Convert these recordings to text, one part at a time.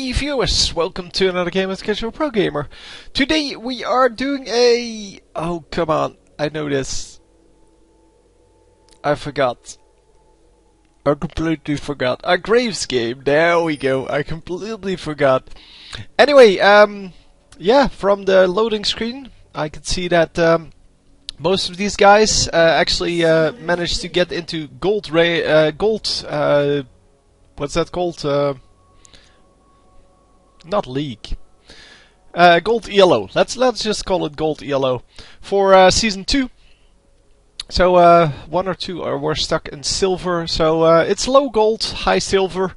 Hey viewers, welcome to another game as Casual Pro Gamer. Today we are doing a... Oh come on, I know this. I forgot. I completely forgot. A Graves game, there we go, I completely forgot. Anyway, yeah, from the loading screen I can see that most of these guys actually managed to get into gold, what's that called? Not League. Gold ELO. Let's just call it Gold ELO for Season 2. So one or two were stuck in silver. So it's low gold, high silver,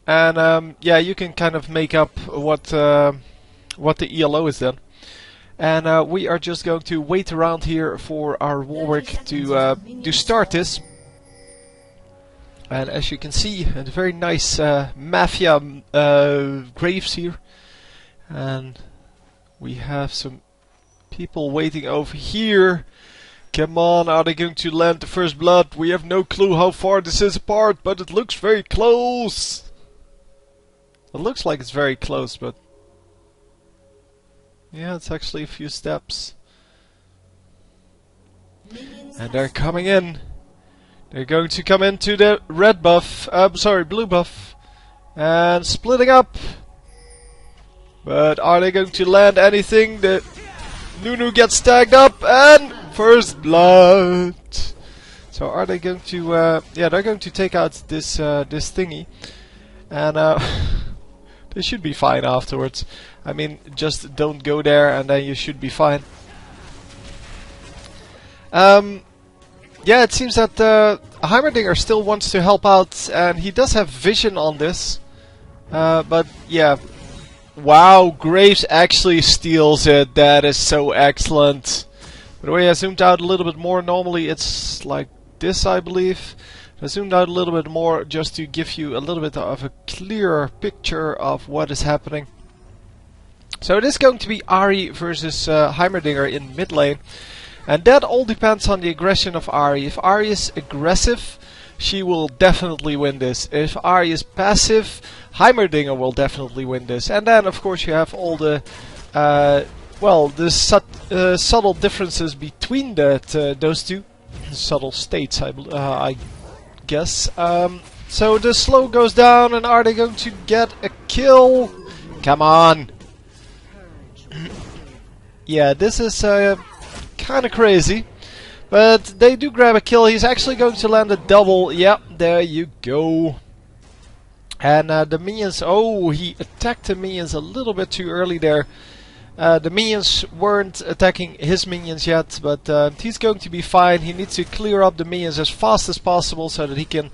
and yeah, you can kind of make up what the ELO is then. And we are just going to wait around here for our Warwick to start this. And as you can see, a very nice Mafia graves here. And we have some people waiting over here. Come on, are they going to land the first blood? We have no clue how far this is apart, but it looks very close. It looks like it's very close, but... yeah, it's actually a few steps. And they're coming in. They're going to come into the red buff, blue buff, and splitting up. But are they going to land anything? The Nunu gets tagged up, and first blood. So are they going to? Yeah, they're going to take out this this thingy, and they should be fine afterwards. I mean, just don't go there, and then you should be fine. Yeah, it seems that Heimerdinger still wants to help out, and he does have vision on this. But yeah, wow, Graves actually steals it. That is so excellent. By the way, I zoomed out a little bit more. Normally it's like this, I believe. I zoomed out a little bit more just to give you a little bit of a clearer picture of what is happening. So it is going to be Ahri versus Heimerdinger in mid lane. And that all depends on the aggression of Ahri. If Ahri is aggressive, she will definitely win this. If Ahri is passive, Heimerdinger will definitely win this. And then, of course, you have all the, well, the subtle differences between those two. Subtle states, I guess. So the slow goes down, and are they going to get a kill? Come on! Yeah, this is... kind of crazy, but they do grab a kill. He's actually going to land a double. Yep, there you go. And the minions, oh, he attacked the minions a little bit too early there. The minions weren't attacking his minions yet, but he's going to be fine. He needs to clear up the minions as fast as possible so that he can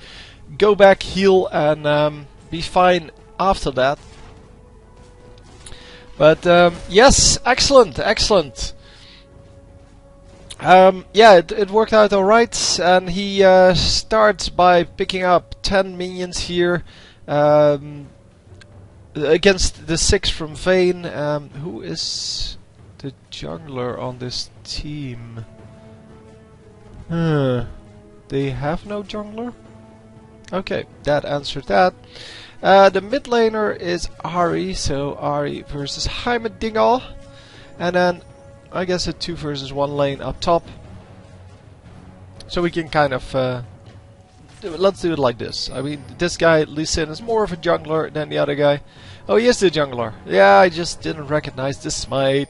go back, heal, and be fine after that. But yes, excellent, excellent. Yeah, it worked out alright, and he starts by picking up 10 minions here against the 6 from Vayne. Who is the jungler on this team? They have no jungler? Okay, that answered that. The mid laner is Ahri, so Ahri versus Heimerdinger, and then I guess a 2 versus 1 lane up top. So we can kind of let's do it like this. I mean, this guy Lee Sin is more of a jungler than the other guy. Oh, he is the jungler. Yeah, I just didn't recognize the smite.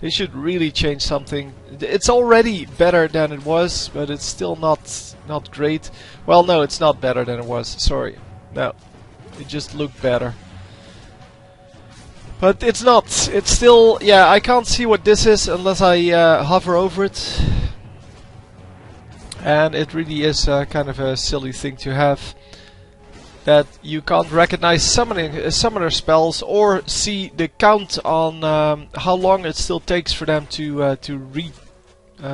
They should really change something. It's already better than it was, but it's still not great. Well, no, it's not better than it was. Sorry. No, it just looked better. But it's not. It's still... yeah, I can't see what this is unless I hover over it. And it really is kind of a silly thing to have. That you can't recognize summoner spells or see the count on how long it still takes for them to get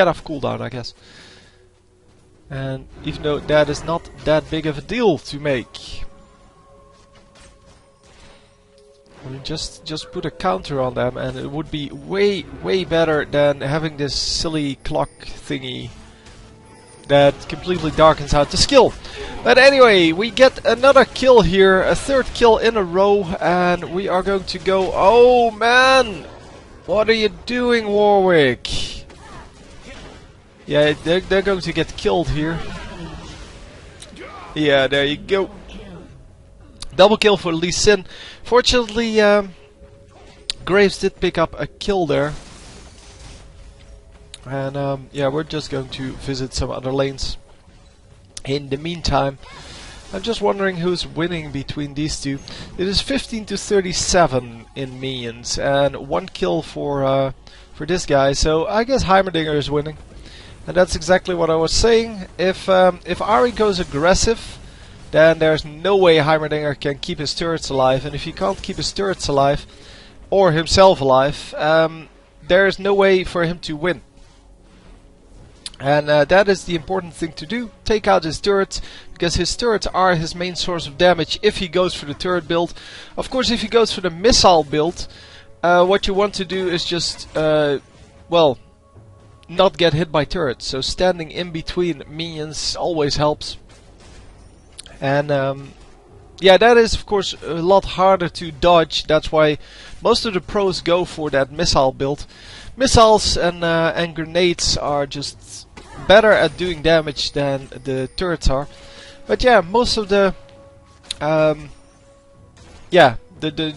off cooldown, I guess. And even though that is not that big of a deal to make. I mean, just put a counter on them, and it would be way better than having this silly clock thingy that completely darkens out the skill. But anyway, we get another kill here, a third kill in a row, and we are going to go... Oh man! What are you doing, Warwick? Yeah, they're going to get killed here. Yeah, there you go. Double kill for Lee Sin. Fortunately, Graves did pick up a kill there. And yeah, we're just going to visit some other lanes. In the meantime, I'm just wondering who's winning between these two. It is 15 to 37 in minions, and 1 kill for this guy. So I guess Heimerdinger is winning, and that's exactly what I was saying. If Ahri goes aggressive, then there's no way Heimerdinger can keep his turrets alive, and if he can't keep his turrets alive or himself alive, there is no way for him to win. And that is the important thing to do. Take out his turrets, because his turrets are his main source of damage if he goes for the turret build. Of course, if he goes for the missile build, what you want to do is just, well, not get hit by turrets. So standing in between minions always helps. And yeah, that is of course a lot harder to dodge. That's why most of the pros go for that missile build. Missiles and grenades are just better at doing damage than the turrets are. But yeah, most of the the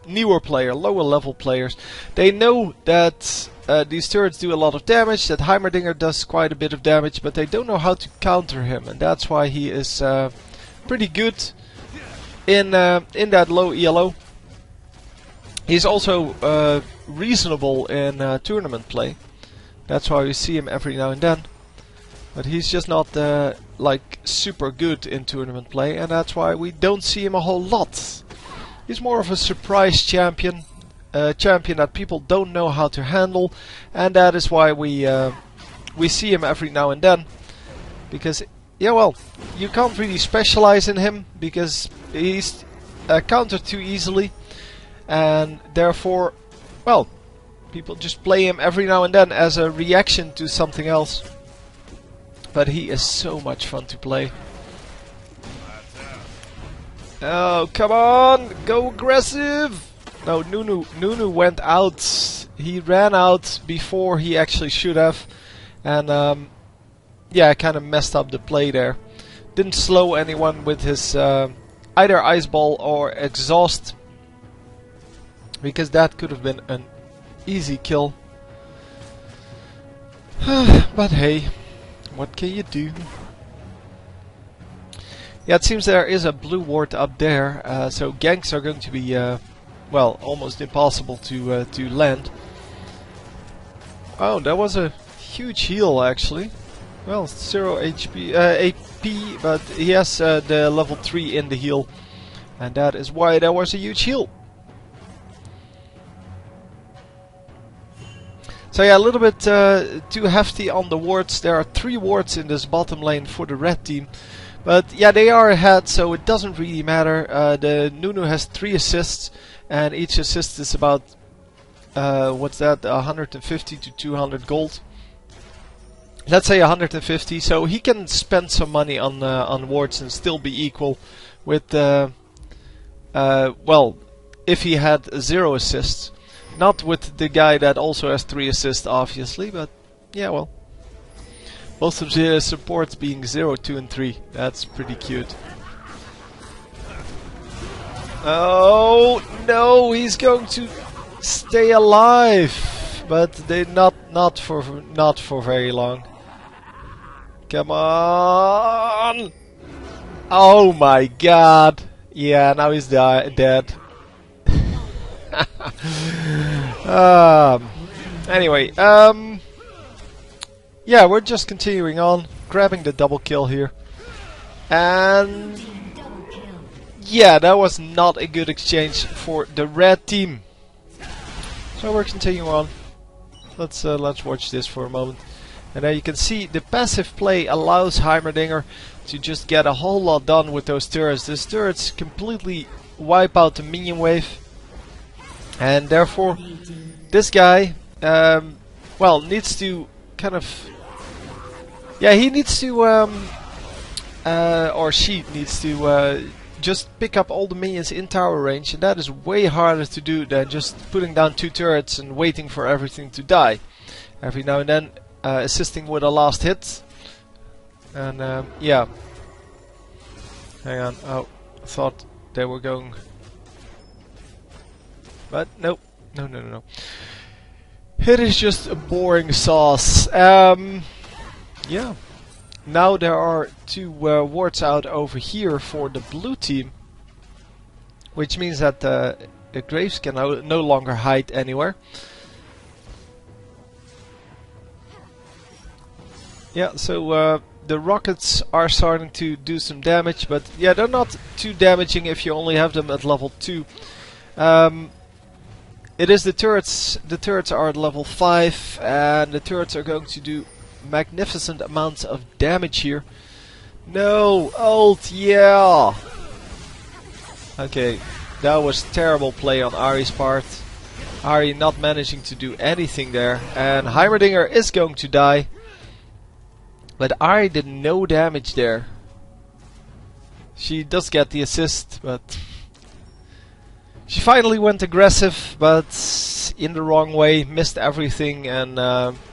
newer player, lower level players, they know that these turrets do a lot of damage, that Heimerdinger does quite a bit of damage, but they don't know how to counter him, and that's why he is pretty good in that low ELO. He's also reasonable in tournament play. That's why we see him every now and then. But he's just not like super good in tournament play, and that's why we don't see him a whole lot. He's more of a surprise champion, a champion that people don't know how to handle, and that is why we see him every now and then. Because, yeah, well, you can't really specialize in him because he's countered too easily, and therefore, well, people just play him every now and then as a reaction to something else. But he is so much fun to play. Oh, come on! Go aggressive! No, Nunu went out. He ran out before he actually should have. And yeah, I kind of messed up the play there. Didn't slow anyone with his either Ice Ball or Exhaust. Because that could have been an easy kill. But hey, what can you do? Yeah, it seems there is a blue ward up there, so ganks are going to be, well, almost impossible to land. Oh, that was a huge heal actually. Well, 0 HP, AP, but he has the level 3 in the heal, and that is why there was a huge heal. So yeah, a little bit too hefty on the wards. There are 3 wards in this bottom lane for the red team. But yeah, they are ahead, so it doesn't really matter. The Nunu has 3 assists, and each assist is about, what's that, 150 to 200 gold. Let's say 150, so he can spend some money on wards and still be equal with, well, if he had 0 assists. Not with the guy that also has 3 assists, obviously, but yeah, well. Most of the supports being 0, 2 and 3. That's pretty cute. Oh no, he's going to stay alive, but they not for very long. Come on! Oh my god! Yeah, now he's dead. Anyway, yeah, we're just continuing on, grabbing the double kill here. And yeah, that was not a good exchange for the red team. So we're continuing on. Let's watch this for a moment. And there you can see the passive play allows Heimerdinger to just get a whole lot done with those turrets. Those turrets completely wipe out the minion wave. And therefore, this guy, well, needs to kind of, Yeah, he needs to, or she needs to just pick up all the minions in tower range, and that is way harder to do than just putting down 2 turrets and waiting for everything to die. Every now and then assisting with a last hit. And yeah. Hang on, oh, I thought they were going... But nope, no. It is just a boring sauce. Yeah. Now there are 2 wards out over here for the blue team, which means that the Graves can no longer hide anywhere. Yeah, so the rockets are starting to do some damage, but yeah, they're not too damaging if you only have them at level 2. It is the turrets. The turrets are at level 5, and the turrets are going to do magnificent amounts of damage here. No, ult, yeah. Okay, that was terrible play on Ahri's part. Ahri not managing to do anything there, and Heimerdinger is going to die. But Ahri did no damage there. She does get the assist, but she finally went aggressive, but in the wrong way, missed everything, and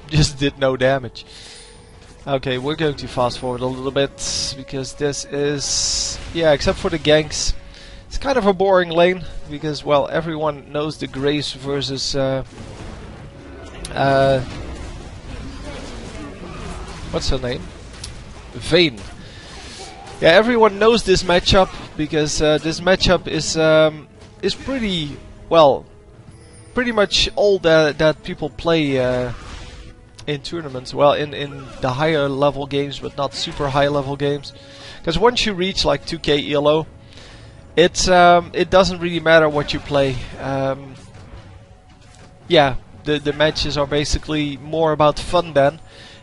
just did no damage. Okay, we're going to fast forward a little bit, because this is... yeah, except for the ganks. It's kind of a boring lane, because, well, everyone knows the Graves versus... what's her name? Vayne. Yeah, everyone knows this matchup, because this matchup is pretty, well, pretty much all that people play in tournaments. Well, in the higher level games, but not super high level games. Because once you reach like 2k ELO, it doesn't really matter what you play. Yeah, the matches are basically more about fun then.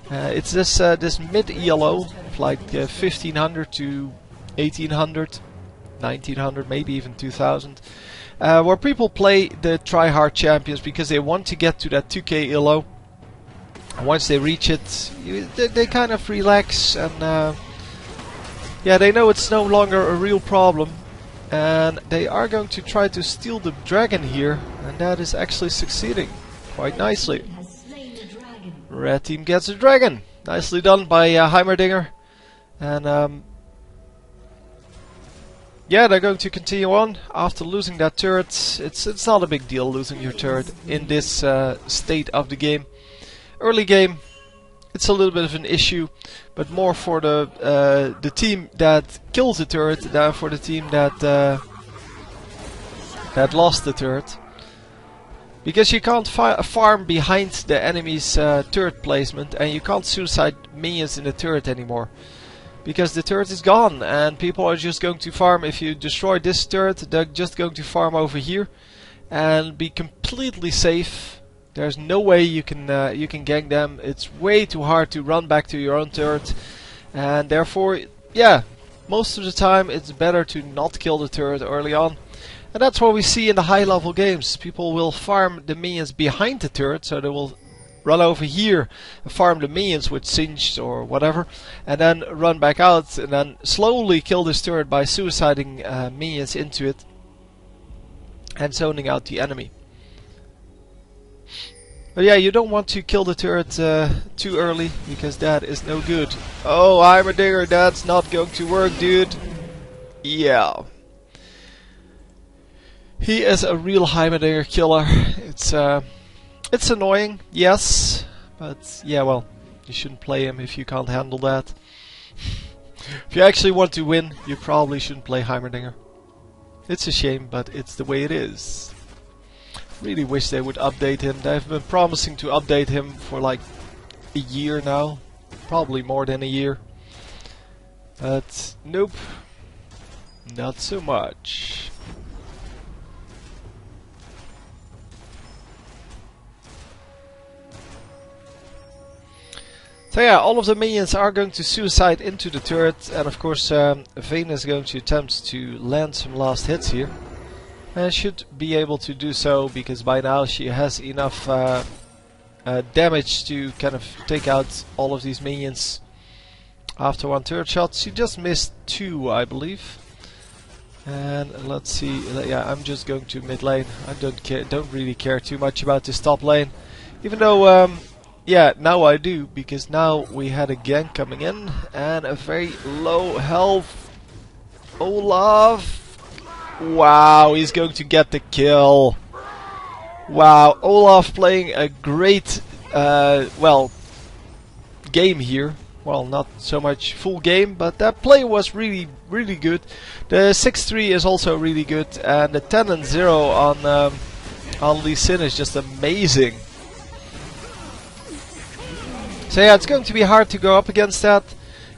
It's this mid ELO, like 1500 to 1800, 1900, maybe even 2000, where people play the try-hard champions because they want to get to that 2k ELO. And once they reach it, they kind of relax, and yeah, they know it's no longer a real problem. And they are going to try to steal the dragon here, and that is actually succeeding quite nicely. Red team gets a dragon. Nicely done by Heimerdinger. And yeah, they're going to continue on after losing that turret. It's not a big deal losing your turret in this state of the game. Early game, it's a little bit of an issue, but more for the team that kills the turret than for the team that lost the turret. Because you can't farm behind the enemy's turret placement, and you can't suicide minions in the turret anymore. Because the turret is gone, and people are just going to farm. If you destroy this turret, they're just going to farm over here and be completely safe. There's no way you can gank them. It's way too hard to run back to your own turret, and therefore, yeah, most of the time it's better to not kill the turret early on. And that's what we see in the high level games. People will farm the minions behind the turret, so they will run over here and farm the minions with Singed or whatever, and then run back out and then slowly kill this turret by suiciding minions into it and zoning out the enemy. But yeah, you don't want to kill the turret too early, because that is no good. Oh, Heimerdinger, that's not going to work, dude. Yeah. He is a real Heimerdinger killer. It's annoying, yes, but yeah, well, you shouldn't play him if you can't handle that. If you actually want to win, you probably shouldn't play Heimerdinger. It's a shame, but it's the way it is. Really wish they would update him. They've been promising to update him for like a year now, probably more than a year. But nope, not so much. So yeah, all of the minions are going to suicide into the turret, and of course Vayne is going to attempt to land some last hits here. And should be able to do so, because by now she has enough damage to kind of take out all of these minions. After one turret shot, she just missed 2, I believe. And let's see. Yeah, I'm just going to mid lane. I don't really care too much about this top lane, even though yeah, now I do, because now we had a gank coming in and a very low health Olaf. Wow, he's going to get the kill. Wow, Olaf playing a great well, game here. Well, not so much full game, but that play was really good. The 6-3 is also really good, and the 10-0 on Lee Sin is just amazing. So yeah, it's going to be hard to go up against that,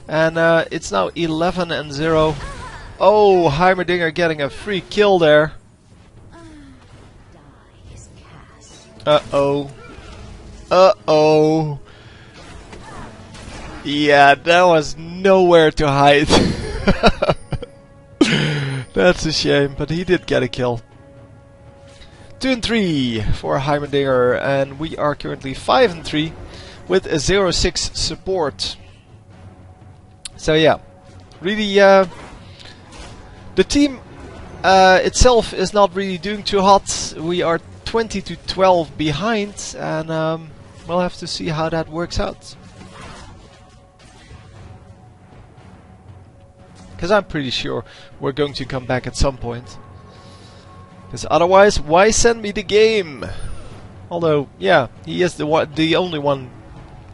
and it's now 11-0. Oh, Heimerdinger getting a free kill there. Uh-oh. Uh-oh. Yeah, that was nowhere to hide. That's a shame, but he did get a kill. 2-3 for Heimerdinger, and we are currently 5-3 with a 0-6 support. So yeah, really the team itself is not really doing too hot. We are 20-12 behind, and we'll have to see how that works out. Because I'm pretty sure we're going to come back at some point. Because otherwise, why send me the game? Although, yeah, he is the only one.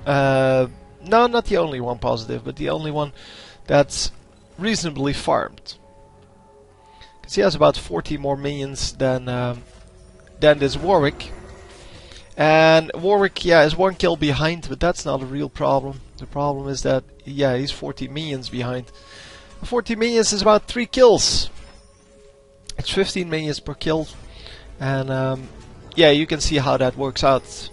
No, not the only one positive, but the only one that's reasonably farmed. Because he has about 40 more minions than this Warwick. And Warwick, yeah, is 1 kill behind, but that's not a real problem. The problem is that, yeah, he's 40 minions behind. 40 minions is about 3 kills. It's 15 minions per kill, and yeah, you can see how that works out.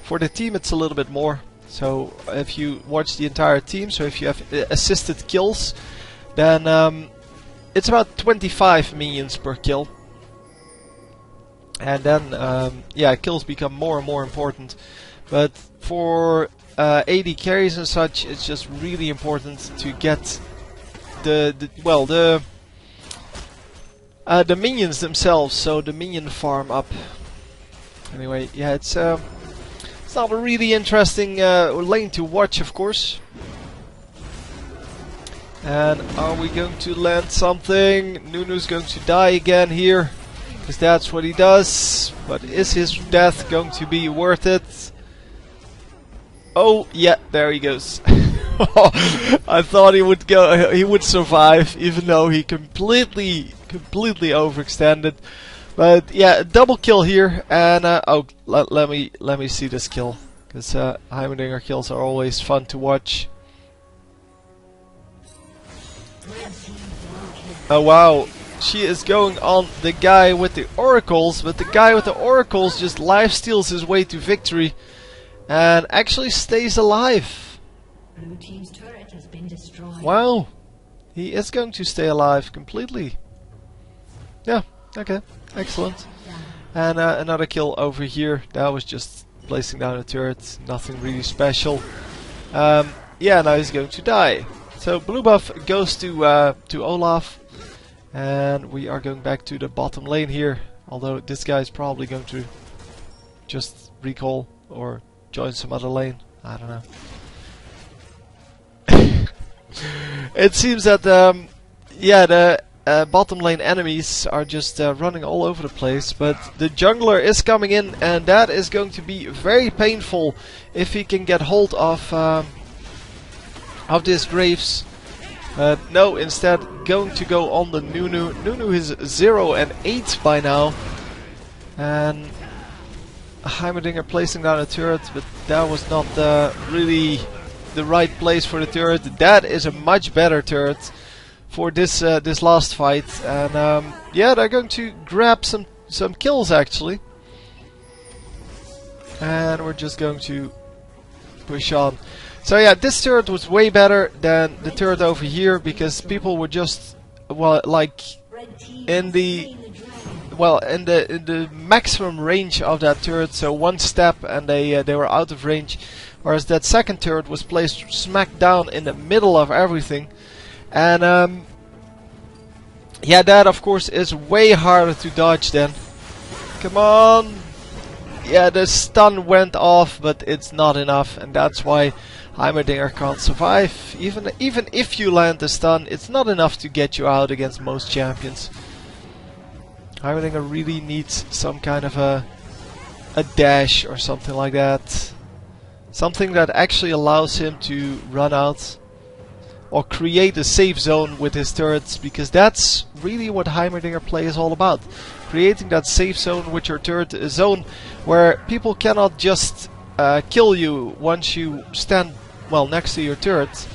For the team, it's a little bit more. So if you watch the entire team, so if you have assisted kills, then it's about 25 minions per kill. And then yeah, kills become more and more important. But for AD carries and such, it's just really important to get the minions themselves, so the minion farm up. Anyway, yeah, it's not a really interesting lane to watch, of course. And are we going to land something? Nunu's going to die again here, because that's what he does. But is his death going to be worth it? Oh, yeah, there he goes. I thought he would go. He would survive, even though he completely overextended. But yeah, a double kill here, and oh, let me see this kill, because Heimerdinger kills are always fun to watch. Oh wow, she is going on the guy with the oracles, but the guy with the oracles just lifesteals his way to victory, and actually stays alive. Blue team's turret has been destroyed. Wow, he is going to stay alive completely. Yeah, okay, excellent. And another kill over here. That was just placing down a turret, nothing really special. Yeah, now he's going to die. So blue buff goes to Olaf, and we are going back to the bottom lane here. Although this guy is probably going to just recall or join some other lane. I don't know. It seems that yeah, the bottom lane enemies are just running all over the place, but the jungler is coming in, and that is going to be very painful if he can get hold of this Graves. No, instead going to go on the Nunu. Nunu is 0 and 8 by now, and Heimerdinger placing down a turret, but that was not really the right place for the turret. That is a much better turret for this last fight, and yeah, they're going to grab some kills actually, and we're just going to push on. So yeah, this turret was way better than the turret over here, because people were just, well, like in the maximum range of that turret, so one step and they were out of range. whereas that second turret was placed smack down in the middle of everything. And yeah, that of course is way harder to dodge then. Come on! Yeah, the stun went off, but it's not enough, and that's why Heimerdinger can't survive. Even if you land the stun, it's not enough to get you out against most champions. Heimerdinger really needs some kind of a dash or something like that. Something that actually allows him to run out or create a safe zone with his turrets, because that's really what Heimerdinger play is all about. Creating that safe zone with your turret, a zone where people cannot just kill you once you stand well next to your turret.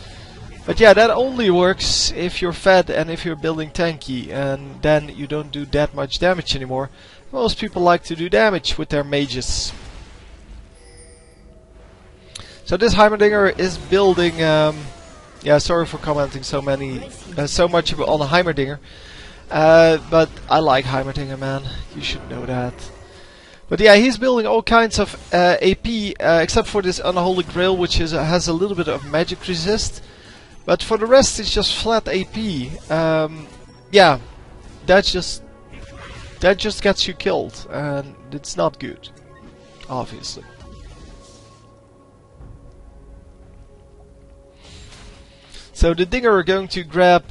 But yeah, that only works if you're fed and if you're building tanky, and then you don't do that much damage anymore. Most people like to do damage with their mages. So this Heimerdinger is building. Yeah, sorry for commenting so much on the Heimerdinger. But I like Heimerdinger, man. You should know that. But yeah, he's building all kinds of AP, except for this Unholy Grail, which has a little bit of magic resist. But for the rest, it's just flat AP. Yeah, that just gets you killed, and it's not good, obviously. So the Dinger are going to grab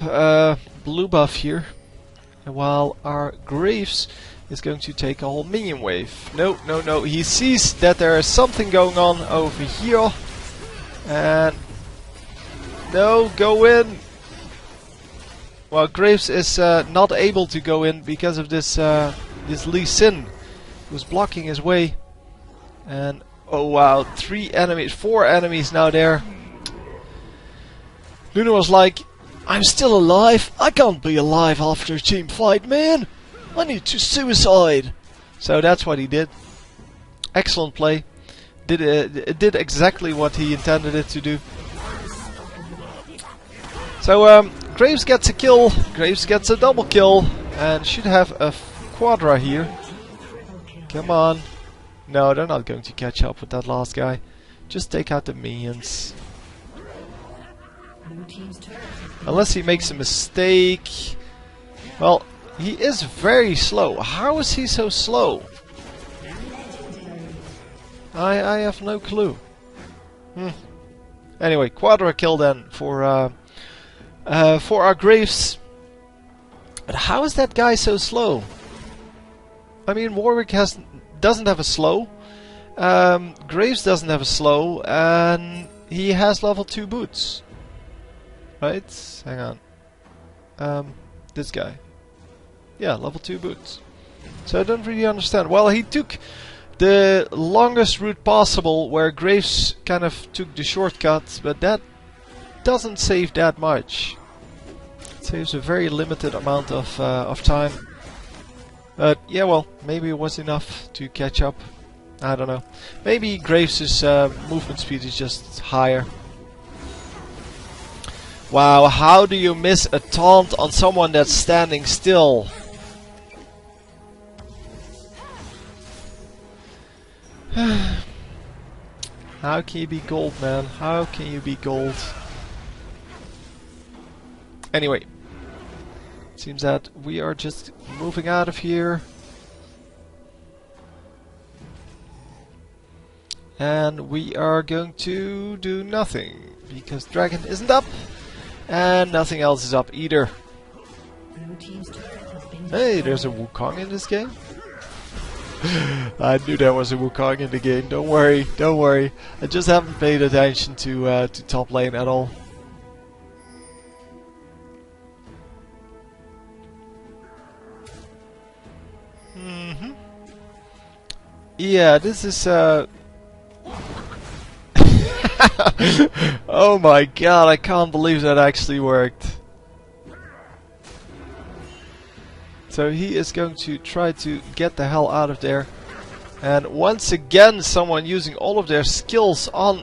blue buff here, while our Graves is going to take a whole minion wave. No, no, no. He sees that there is something going on over here, and no, go in. Well, Graves is not able to go in because of this Lee Sin, who's blocking his way. And oh wow, 4 enemies now there. Luna was like, I'm still alive. I can't be alive after a team fight, man. I need to suicide. So that's what he did. Excellent play. It did exactly what he intended it to do. So Graves gets a kill. Graves gets a double kill, and should have a Quadra here. Come on. No, they're not going to catch up with that last guy. Just take out the minions. Unless he makes a mistake. Well, he is very slow. How is he so slow? I have no clue. Anyway, Quadra kill then for our Graves. But how is that guy so slow? I mean, Warwick doesn't have a slow. Graves doesn't have a slow, and he has level 2 boots. Right? Hang on. This guy. Yeah, level 2 boots. So I don't really understand. Well, he took the longest route possible, where Graves kind of took the shortcut, but that doesn't save that much. It saves a very limited amount of time. But yeah, well, maybe it was enough to catch up. I don't know. Maybe Graves' movement speed is just higher. Wow, how do you miss a taunt on someone that's standing still? How can you be gold, man? How can you be gold? Anyway, seems that we are just moving out of here. And we are going to do nothing, because Dragon isn't up. And nothing else is up either. Hey, there's a Wukong in this game? I knew there was a Wukong in the game. Don't worry, don't worry. I just haven't paid attention to top lane at all. Yeah, this is oh my god, I can't believe that actually worked. So he is going to try to get the hell out of there. And once again, someone using all of their skills on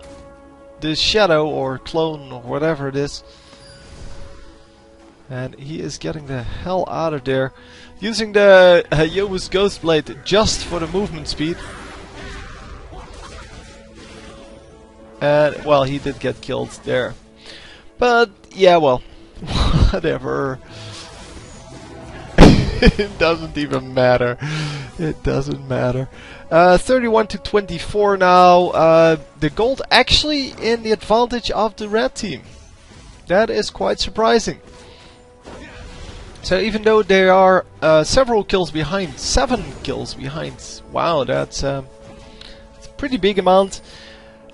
this shadow or clone or whatever it is. And he is getting the hell out of there. Using the Yobu's Ghost Blade just for the movement speed. And, well, he did get killed there. But, yeah, well, whatever. It doesn't even matter. It doesn't matter. 31 to 24 now. The gold actually in the advantage of the red team. That is quite surprising. So even though they are several kills behind, 7 kills behind. Wow, that's a pretty big amount.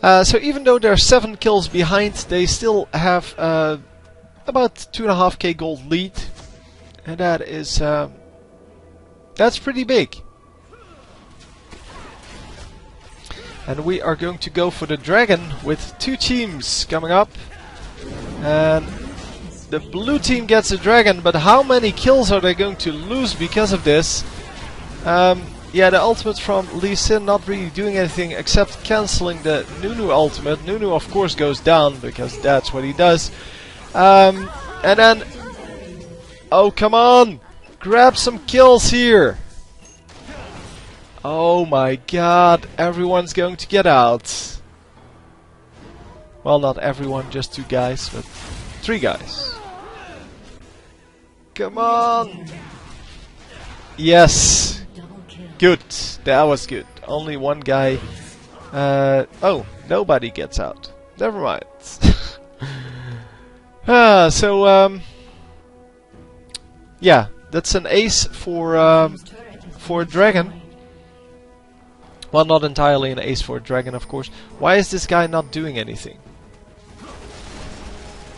So even though they're 7 kills behind, they still have about 2.5k gold lead, and that is that's pretty big. And we are going to go for the dragon with 2 teams coming up, and the blue team gets a dragon. But how many kills are they going to lose because of this? Yeah, the ultimate from Lee Sin not really doing anything except cancelling the Nunu ultimate. Nunu of course goes down because that's what he does. And then, oh come on, grab some kills here. Oh my god, everyone's going to get out. Well, not everyone, just 2 guys, but 3 guys. Come on. Yes. Good, that was good. Only 1 guy. Oh, nobody gets out. Never mind. Yeah, that's an ace for dragon. Well, not entirely an ace for a dragon, of course. Why is this guy not doing anything?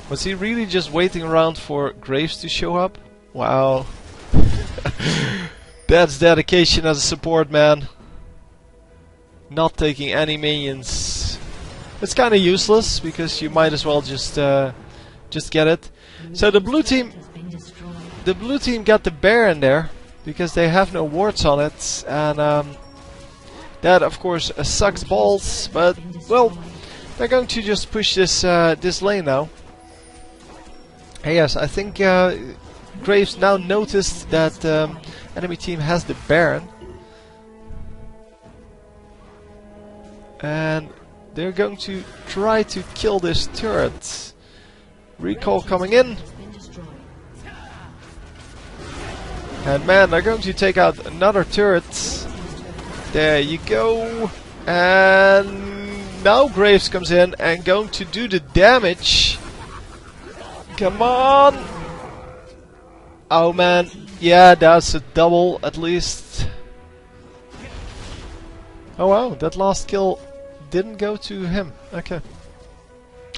Was he really just waiting around for Graves to show up? Wow. That's dedication as a support, man. Not taking any minions. It's kind of useless because you might as well just get it. So the blue team got the bear in there because they have no wards on it, and that of course sucks balls. But well, they're going to just push this this lane now. Hey, yes, I think Graves now noticed that enemy team has the Baron, and they're going to try to kill this turret. Recall coming in, and man, they're going to take out another turret. There you go. And now Graves comes in and going to do the damage. Come on. Oh man, yeah, that's a double at least. Oh wow, that last kill didn't go to him. Okay.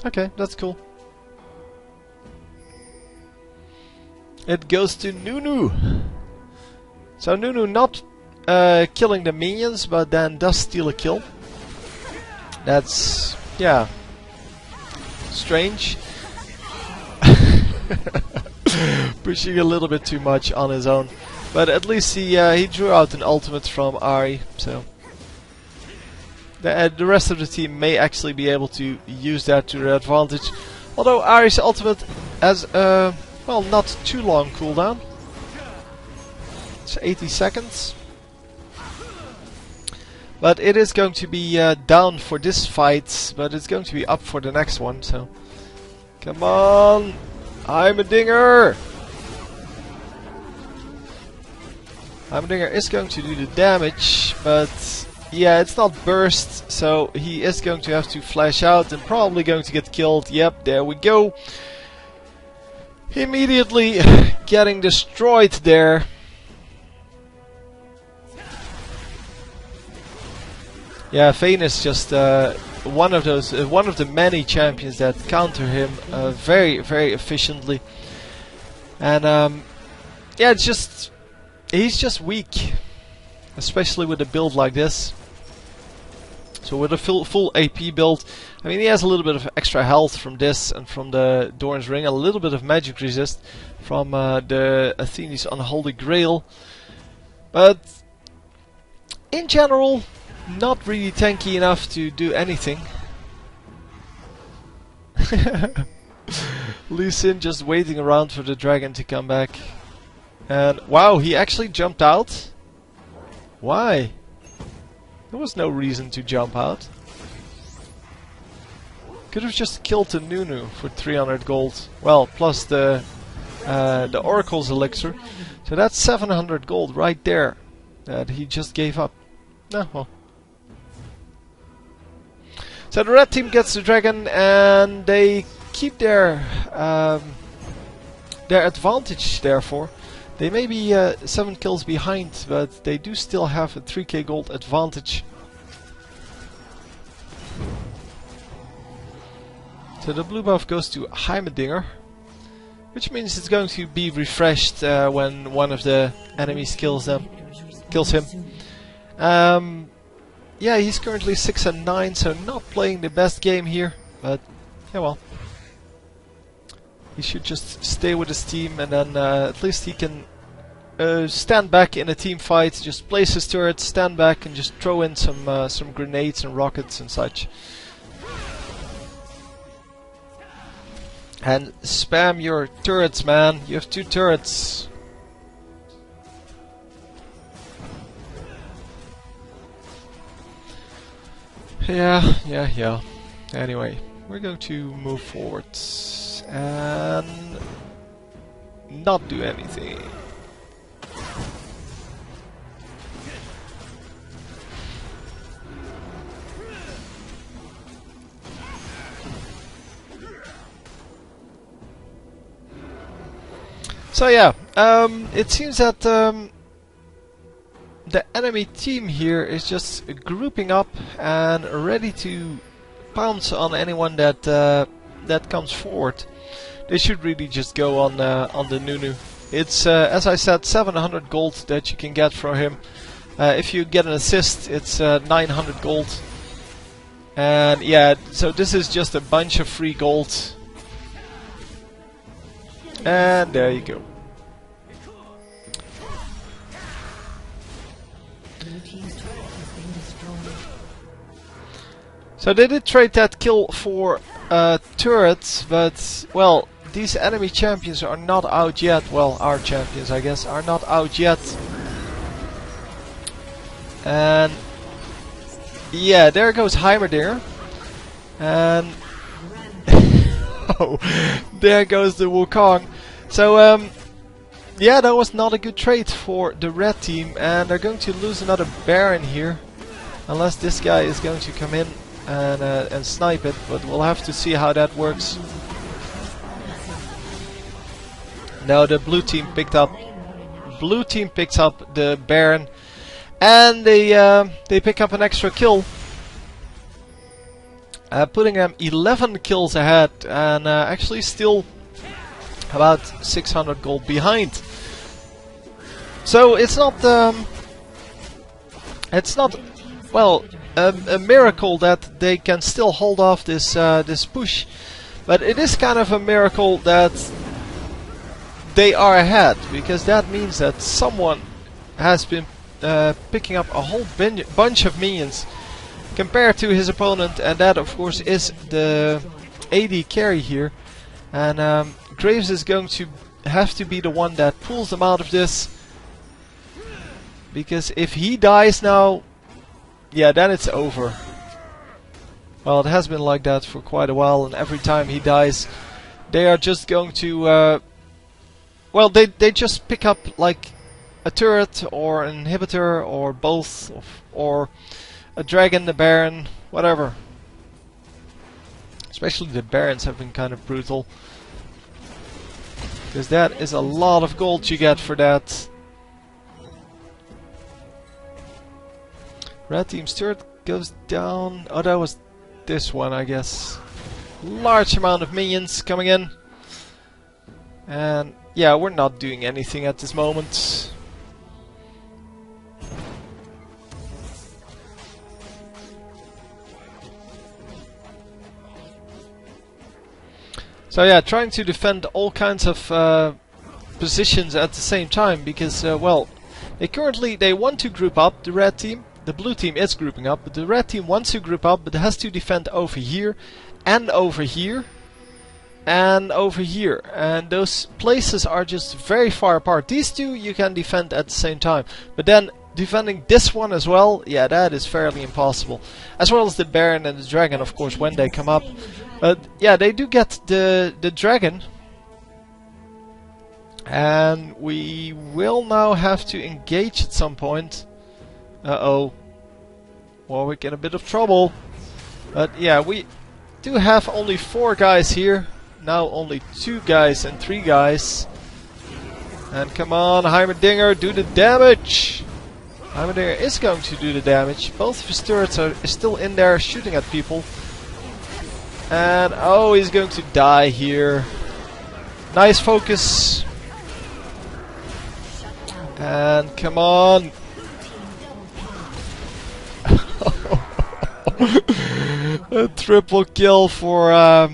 Okay, that's cool. It goes to Nunu. So Nunu not killing the minions, but then does steal a kill. That's, yeah, strange. Pushing a little bit too much on his own, but at least he drew out an ultimate from Ahri, so the rest of the team may actually be able to use that to their advantage. Although Ahri's ultimate has well, not too long cooldown. It's 80 seconds. But it is going to be down for this fight, but it's going to be up for the next one, so come on! Heimerdinger! Heimerdinger is going to do the damage, but yeah, it's not burst, so he is going to have to flash out and probably going to get killed. Yep, there we go. Immediately getting destroyed there. Yeah, Vayne is just one of the many champions that counter him very, very efficiently, and yeah, it's just he's just weak, especially with a build like this. So with a full AP build, I mean, he has a little bit of extra health from this and from the Doran's Ring, a little bit of magic resist from the Athene's Unholy Grail, but in general, not really tanky enough to do anything. Lee Sin just waiting around for the dragon to come back. And wow, he actually jumped out? Why? There was no reason to jump out. Could have just killed the Nunu for 300 gold. Well, plus the Oracle's elixir. So that's 700 gold right there that he just gave up. No, well. So the red team gets the dragon and they keep their advantage. Therefore, they may be 7 kills behind, but they do still have a 3k gold advantage. So the blue buff goes to Heimerdinger, which means it's going to be refreshed when one of the enemies kills him. Yeah, he's currently 6 and 9, so not playing the best game here, but yeah, well. He should just stay with his team, and then at least he can stand back in a team fight, just place his turrets, stand back, and just throw in some grenades and rockets and such. And spam your turrets, man. You have 2 turrets. Yeah. Anyway, we're going to move forward and not do anything. So yeah, it seems that the enemy team here is just grouping up and ready to pounce on anyone that that comes forward. They should really just go on the Nunu. It's as I said, 700 gold that you can get from him. If you get an assist, it's 900 gold. And yeah, so this is just a bunch of free gold. And there you go. So they did trade that kill for turrets, but well, these enemy champions are not out yet. Well, our champions, I guess, are not out yet. And yeah, there goes Heimerdinger. And oh, there goes the Wukong. So yeah, that was not a good trade for the red team, and they're going to lose another Baron here, unless this guy is going to come in and snipe it. But we'll have to see how that works. Now the blue team picks up the Baron, and they pick up an extra kill, putting them 11 kills ahead, and actually still about 600 gold behind. So it's not well a miracle that they can still hold off this this push, but it is kind of a miracle that they are ahead, because that means that someone has been picking up a whole bunch of minions compared to his opponent, and that of course is the AD carry here. And Graves is going to have to be the one that pulls them out of this, because if he dies now, yeah, then it's over. Well, it has been like that for quite a while, and every time he dies, they are just going to well, they just pick up like a turret or an inhibitor or both, or a dragon, the Baron, whatever. Especially the Barons have been kind of brutal, because that is a lot of gold you get for that. Red team's turret goes down. Oh, that was this one, I guess. Large amount of minions coming in. And yeah, we're not doing anything at this moment. So yeah, trying to defend all kinds of positions at the same time, because well, they want to group up, the red team. The blue team is grouping up, but the red team wants to group up, but has to defend over here, and over here, and over here. And those places are just very far apart. These two you can defend at the same time, but then defending this one as well, yeah, that is fairly impossible. As well as the Baron and the Dragon, of course, when they come up. But yeah, they do get the dragon. And we will now have to engage at some point. Uh-oh. Warwick in a bit of trouble. But yeah, we do have only 4 guys here. Now only 2 guys and 3 guys. And come on, Heimerdinger, do the damage! Heimerdinger is going to do the damage. Both of his turrets are still in there shooting at people. And oh, he's going to die here. Nice focus. And come on. A triple kill for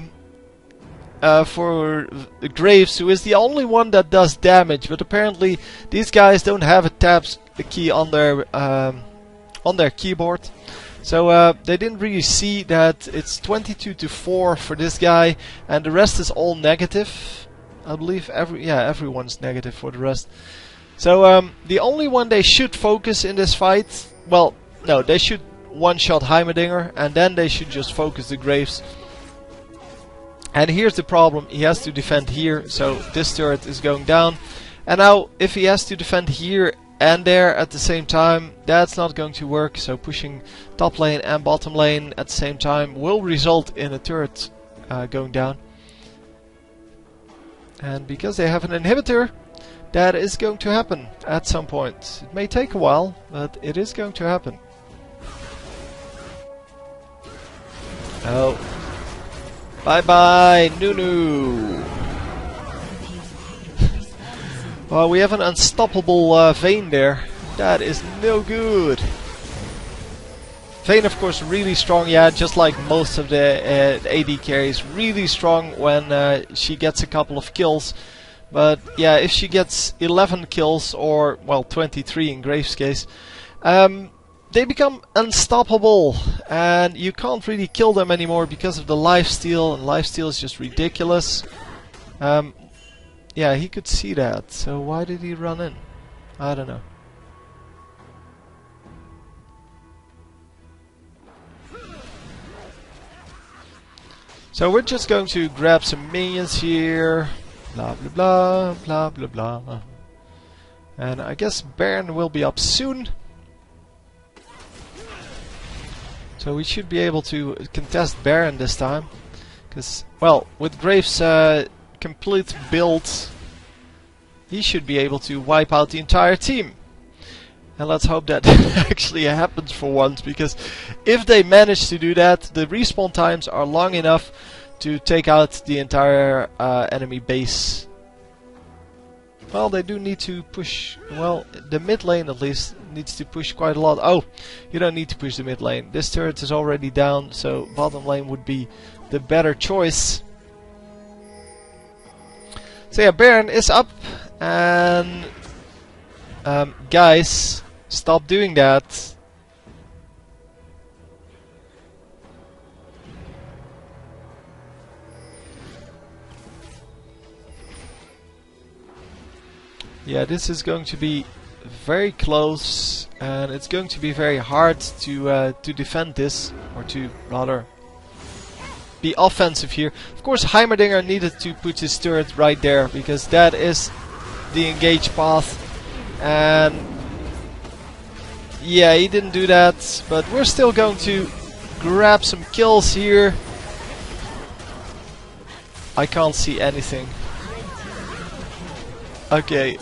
Graves, who is the only one that does damage. But apparently these guys don't have a tab key on their keyboard, so they didn't really see that it's 22-4 for this guy, and the rest is all negative. I believe everyone's negative for the rest. So the only one they should focus in this fight, well, no, they should one-shot Heimerdinger, and then they should just focus the Graves. And here's the problem, he has to defend here, so this turret is going down. And now, if he has to defend here and there at the same time, that's not going to work. So pushing top lane and bottom lane at the same time will result in a turret going down. And because they have an inhibitor, that is going to happen at some point. It may take a while, but it is going to happen. Oh. Bye bye, Nunu! Well, we have an unstoppable Vayne there. That is no good. Vayne, of course, really strong, yeah, just like most of the AD carries. Really strong when she gets a couple of kills. But yeah, if she gets 11 kills, or, well, 23 in Graves' case, they become unstoppable, and you can't really kill them anymore because of the lifesteal, and lifesteal is just ridiculous. Yeah, he could see that, so why did he run in? I don't know. So we're just going to grab some minions here, blah blah blah, blah blah blah. And I guess Baron will be up soon. So we should be able to contest Baron this time. Because, well, with Graves' complete build, he should be able to wipe out the entire team. And let's hope that actually happens for once, because if they manage to do that, the respawn times are long enough to take out the entire enemy base. Well, they do need to push, well, the mid lane at least needs to push quite a lot. Oh, you don't need to push the mid lane. This turret is already down, so bottom lane would be the better choice. So yeah, Baron is up, and guys, stop doing that. Yeah, this is going to be very close, and it's going to be very hard to defend this, or to rather be offensive here. Of course, Heimerdinger needed to put his turret right there, because that is the engage path, and yeah, he didn't do that, but we're still going to grab some kills here. I can't see anything. Okay,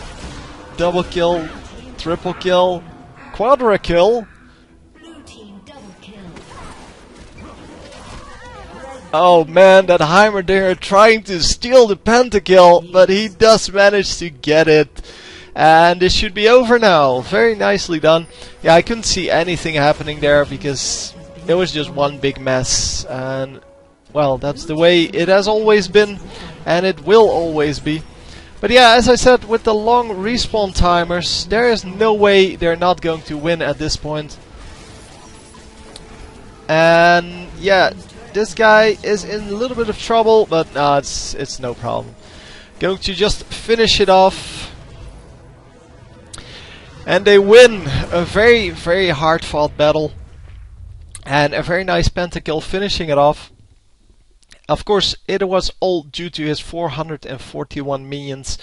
double kill, triple kill, quadra kill. Oh man, that Heimerdinger trying to steal the pentakill, but he does manage to get it. And this should be over now. Very nicely done. Yeah, I couldn't see anything happening there because it was just one big mess. And well, that's the way it has always been, and it will always be. But yeah, as I said, with the long respawn timers, there is no way they're not going to win at this point. And yeah, this guy is in a little bit of trouble, but no, it's no problem. Going to just finish it off. And they win a very, very hard fought battle. And a very nice pentakill finishing it off. Of course, it was all due to his 441 minions,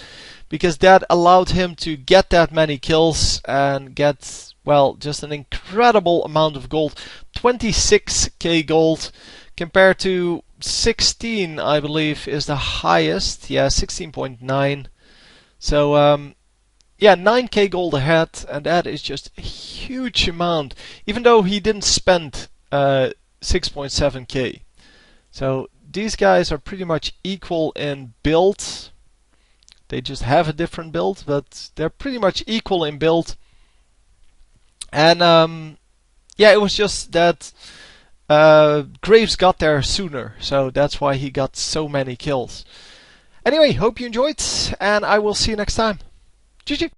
because that allowed him to get that many kills and get, well, just an incredible amount of gold. 26k gold compared to 16, I believe, is the highest. Yeah, 16.9. So, yeah, 9k gold ahead, and that is just a huge amount, even though he didn't spend 6.7k. So these guys are pretty much equal in build. They just have a different build, but they're pretty much equal in build. And yeah, it was just that Graves got there sooner, so that's why he got so many kills. Anyway, hope you enjoyed, and I will see you next time. GG!